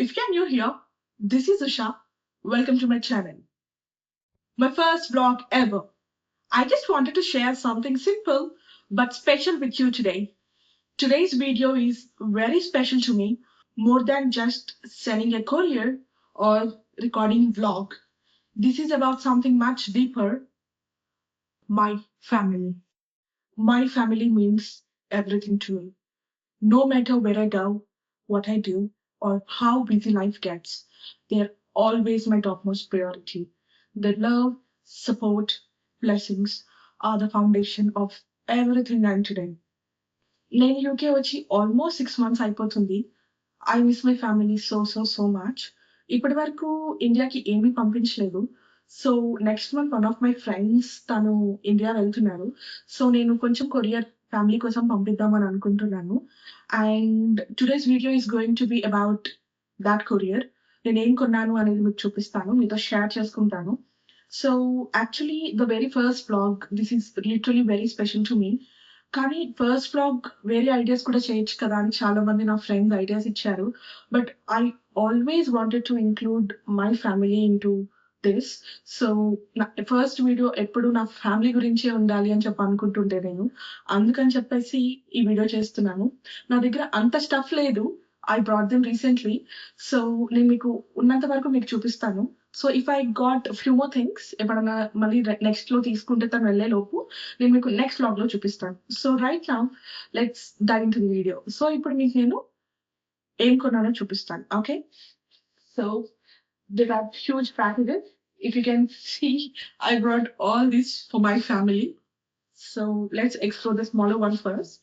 If you're new here, this is Usha. Welcome to my channel. My first vlog ever. I just wanted to share something simple but special with you today. Today's video is very special to me, more than just sending a courier or recording vlog. This is about something much deeper, my family. My family means everything to me. No matter where I go, what I do, or how busy life gets, they're always my topmost priority. Their love, support, blessings are the foundation of everything I'm today. నేను UK వచ్చి almost 6 months అయిపోతుంది. I miss my family so much. ఇప్పటి వరకు ఇండియాకి ఏమీ పంపించలేదు. So next month one of my friends తను India వెళ్తున్నారు. సో నేను కొంచెం కొరియర్ ఫ్యామిలీ కోసం పంపిద్దామని అనుకుంటున్నాను. And today's video is going to be about that courier. నేను ఏం కొన్నాను అనేది మీకు చూపిస్తాను, మీతో షేర్ చేసుకుంటాను. So actually the very first blog, this is literally very special to me. కానీ ఫస్ట్ వ్లాగ్ వేరే ఐడియాస్ కూడా చేయొచ్చు కదా అని చాలా మంది నా ఫ్రెండ్స్ ఐడియాస్ ఇచ్చారు. But I always wanted to include my family in to this. So నా ఫస్ట్ వీడియో ఎప్పుడు నా ఫ్యామిలీ గురించే ఉండాలి అని చెప్పి అనుకుంటుంటే నేను అందుకని చెప్పేసి ఈ వీడియో చేస్తున్నాను. నా దగ్గర అంత స్టఫ్ లేదు. I brought them recently. So నేను మీకు ఉన్నంత వరకు మీకు చూపిస్తాను. So if I got few more things ఎప్పుడన్నా మళ్ళీ నెక్స్ట్ లో తీసుకుంటే తను వెళ్ళే లోపు నేను మీకు నెక్స్ట్ వ్లాగ్ లో చూపిస్తాను. So right now let's dive into the video. So ఇప్పుడు మీకు నేను ఏం కొన్నానో చూపిస్తాను. Okay, so there are huge packages. If you can see, I brought all this for my family. So let's explore the smaller one first.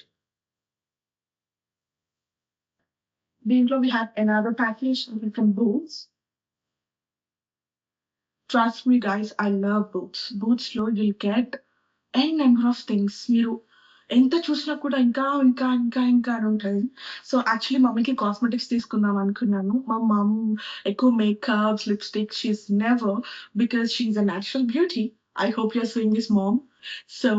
దీంట్లో we have another package from Boots. Trust me guys, I love Boots. Boots లో you'll get n number of things. మీరు ఎంత చూసినా కూడా ఇంకా ఇంకా ఇంకా ఇంకా అని ఉంటుంది. సో యాక్చువల్లీ మమ్మీకి కాస్మెటిక్స్ తీసుకుందాం అనుకున్నాను. మా మమ్ ఎక్కువ makeups, lipsticks, she's never, because she's a natural beauty. I hope you're seeing this mom. So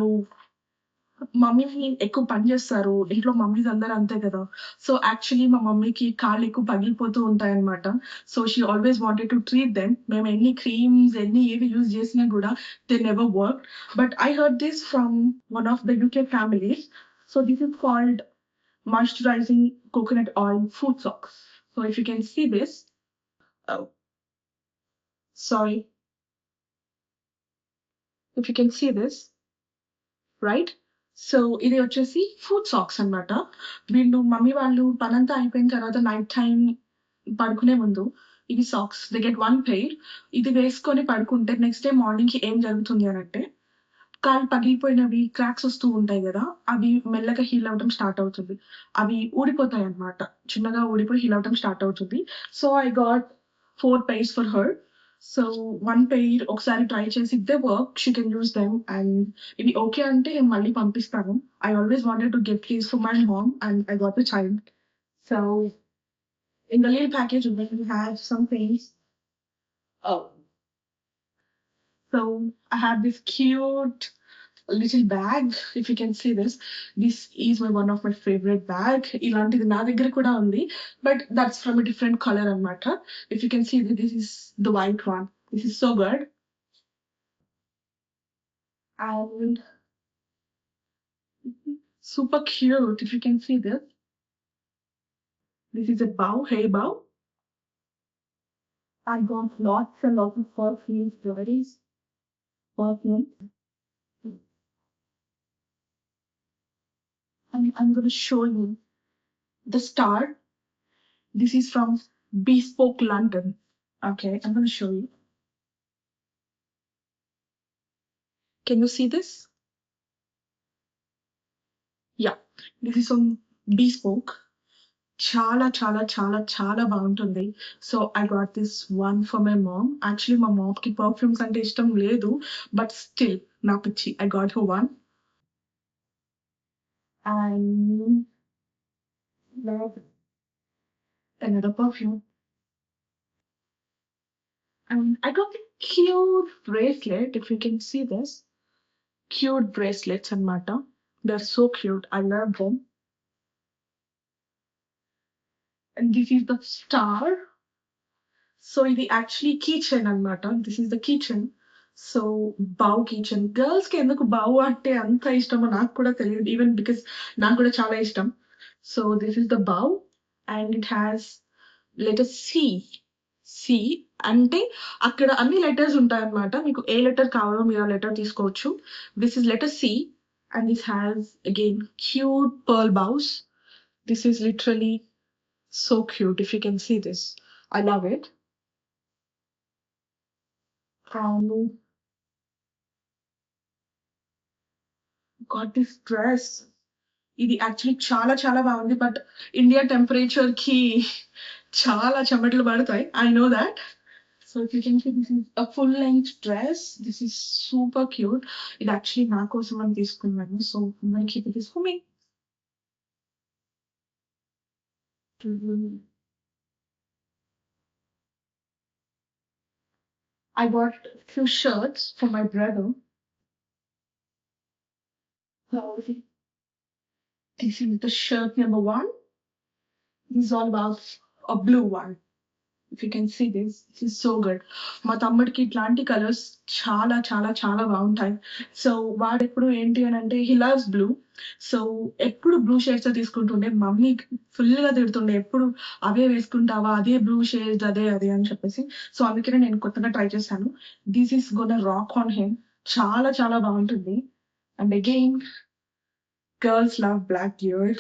mummy ఎక్కువ పని చేస్తారు ఇంట్లో, మమ్మీస్ అందరూ అంతే కదా. సో యాక్చువల్లీ మా మమ్మీకి కాళ్ళు ఎక్కువ పగిలిపోతూ ఉంటాయి అనమాట. So she always wanted to treat them. మేము ఎన్ని క్రీమ్స్ ఎన్ని ఏవి యూజ్ చేసినా కూడా they never work. But I heard this from one of the UK families. So this is called moisturizing coconut oil food socks. So if you can see this, oh, sorry, if you can see this, right? So ఇది వచ్చేసి food socks అన్నమాట. వీళ్ళు mummy వాళ్ళు పనంతా అయిపోయిన తర్వాత night time పడుకునే ముందు ఇవి socks they get one pair. ఇది వేసుకొని పడుకుంటే నెక్స్ట్ డే మార్నింగ్ కి ఏం జరుగుతుంది అని అంటే, కాళ్ళు పగిలిపోయినవి క్రాక్స్ వస్తూ ఉంటాయి కదా, అవి మెల్లగా హీల్ అవడం స్టార్ట్ అవుతుంది. అవి ఊడిపోతాయి అన్నమాట, చిన్నగా ఊడిపోయి హీల్ అవడం స్టార్ట్ అవుతుంది. So I got 4 pairs for her. So 1 pair ఒకసారి ట్రై చేసి if they work she can use them. And ఇవి ఓకే అంటే నేను మళ్ళీ పంపిస్తాను. I always wanted to get these for my mom and I got the child. So in the little package we have some things. Oh, so I have this cute little bag. If you can see this, this is one of my favorite bag. ఇలాంటిది నా దగ్గర కూడా ఉంది, but that's from a different color అన్నమాట. If you can see that this is the white one. This is so good. And super cute. If you can see this, this is a bow, hair bow. I got lots and lots of perfumes, jewelries, perfume. And I'm going to show you the star. This is from Bespoke London. Okay, I'm going to show you. Can you see this? Yeah, this is from Bespoke. చాలా చాలా చాలా చాలా బాగుంటుంది. So I got this one for my mom. Actually మా ma'am కి perfumes అంటే ఇష్టం లేదు, బట్ స్టిల్ నా పిచ్చి, I got her one. And another perfume. And I got a cute bracelet. If you can see this, cute bracelets అన్నమాట. They're so cute. I love them. And this is the star. So ఇది actually key chain అనమాట. This is the key chain. So bow key chain. Girls కి ఎందుకు బౌ అంటే అంత ఇష్టమో నాకు కూడా తెలియదు, ఈవెన్ బికాస్ నాకు కూడా చాలా ఇష్టం. So this is the bow and it has letter C. C అంటే అక్కడ అన్ని లెటర్స్ ఉంటాయన్నమాట. మీకు ఏ లెటర్ కావాలో మీరు ఆ లెటర్ తీసుకోవచ్చు. This is letter C and this has again cute pearl bows. This is literally so cute. If you can see this, I love it. Um, got this dress. ఇది actually చాలా చాలా బాగుంది, but India temperature కి చాలా చెమటలు పడతాయి. I know that. So if you can see this is a full length dress. This is super cute. ఇది actually నా కోసం అని తీసుకున్నాను. So keep it is for me. I bought few shirts for my brother. So this is the shirt number one. This is all about a blue one. If you can see this, this is so good. మా తమ్ముడికి ఇట్లాంటి colours చాలా చాలా చాలా బాగుంటాయి. So వాడు ఎప్పుడు ఏంటి అని అంటే హీ లవ్స్ బ్లూ. సో ఎప్పుడు బ్లూ షేడ్స్ తీసుకుంటుండే. మమ్మీ ఫుల్ గా తిడుతుండే, ఎప్పుడు అవే వేసుకుంటావా, అదే బ్లూ షేడ్స్, అదే అదే అని చెప్పేసి. సో అందుకనే నేను కొత్తగా ట్రై చేశాను. This is gonna rock on him. చాలా చాలా బాగుంటుంది. And again girls love black dual.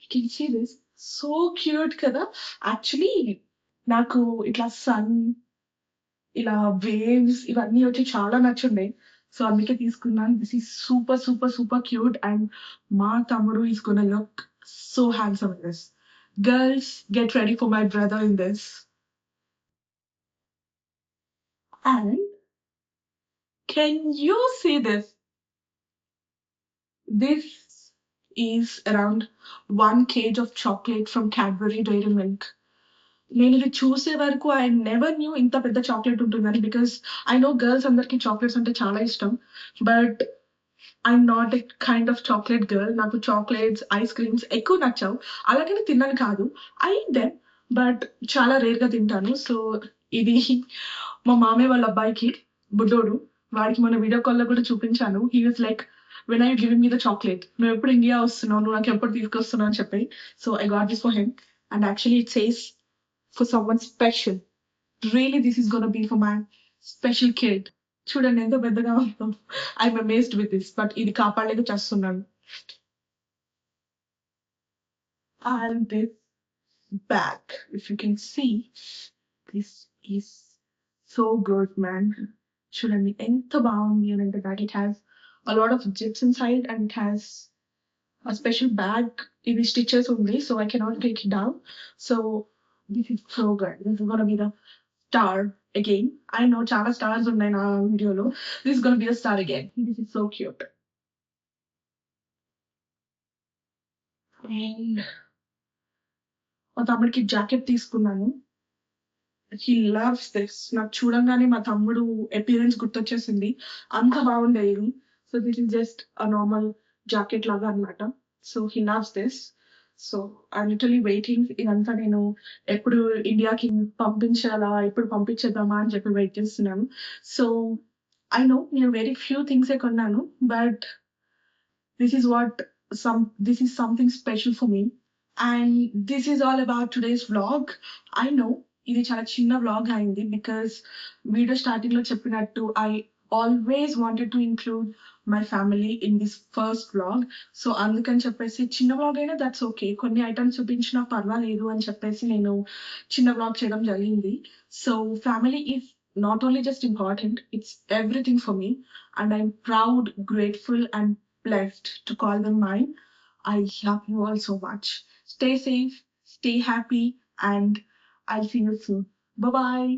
You can see this. So cute కదా. యాక్చువల్లీ నాకు ఇట్లా సన్, ఇలా వేవ్స్ ఇవన్నీ వచ్చి చాలా నచ్చుండే. సో అందుకే తీసుకున్నాను. This is super super super cute and మా తమ్ముడు is gonna look so handsome in this. Girls get ready for my brother in this. And can you see this? This is around 1 kg of chocolate from Cadbury Dairy Milk. నేను ఇది చూసే వరకు I never knew ఇంత పెద్ద chocolate ఉంటుందని. Because I know girls అందరికి chocolates అంటే చాలా ఇష్టం, but I'm not a kind of chocolate girl. నాకు చాక్లెట్స్, ఐస్ క్రీమ్స్ ఎక్కువ నచ్చావు. అలాగని తిన్నాను కాదు, ఐ దెమ్, బట్ చాలా రేర్ గా తింటాను. సో ఇది మా మామయ్య వాళ్ళ అబ్బాయికి, బుడ్డోడు, వాడికి మన వీడియో కాల్ లో కూడా చూపించాను. He was like, when I giving me the chocolate, నువ్వు ఎప్పుడు ఇండియా వస్తున్నావు, నువ్వు నాకు ఎప్పుడు తీసుకొస్తున్నావు అని చెప్పి. So I got this for him and actually it says for someone special. Really, this is gonna be for my special kid. చూడండి ఎంత పెద్దగా ఉందో. I'm amazed with this, but ఇది కాపాడలేక చేస్తున్నాను. And this bag, if you can see, this is so good man. చూడండి ఎంత బాగుంది అని అంటే bag. It has a lot of zips inside and it has a special bag. ఇది stitches ఉంది, so I cannot take it down. So this is so good. This is gonna be the star again. I know చాలా stars ఉన్నాయి నా వీడియోలో. This is gonna be the star again. This is so cute. And మా తమ్ముడికి jacket తీసుకున్నాను. He loves this. నాకు చూడంగానే మా తమ్ముడు అపియరెన్స్ గుర్తొచ్చేసింది, అంత బాగుండేది. So this is just a normal jacket లాగా అనమాట. So he loves this. So I literally waiting. ఇదంతా నేను ఎప్పుడు ఇండియాకి పంపించాలా, ఎప్పుడు పంపించేద్దామా అని చెప్పి వెయిట్ చేస్తున్నాను. సో ఐ నో నేను వెరీ ఫ్యూ థింగ్సే కొన్నాను, but this is what this is something special for me. And this is all about today's vlog. I know ఇది చాలా చిన్న వ్లాగ్ అయింది బికాస్ వీడియో స్టార్టింగ్ లో చెప్పినట్టు I always wanted to include my family in this first vlog. So అందుకని చెప్పేసి చిన్న vlog అయినా దట్స్ ఓకే, కొన్ని ఐటమ్స్ చూపించినా పర్వాలేదు అని చెప్పేసి నేను చిన్న వ్లాగ్ చేయడం జరిగింది. So family is not only just important, it's everything for me, and I'm proud, grateful, and blessed to call them mine. I love you all so much. Stay safe, stay happy, and I'll see you soon. Bye bye.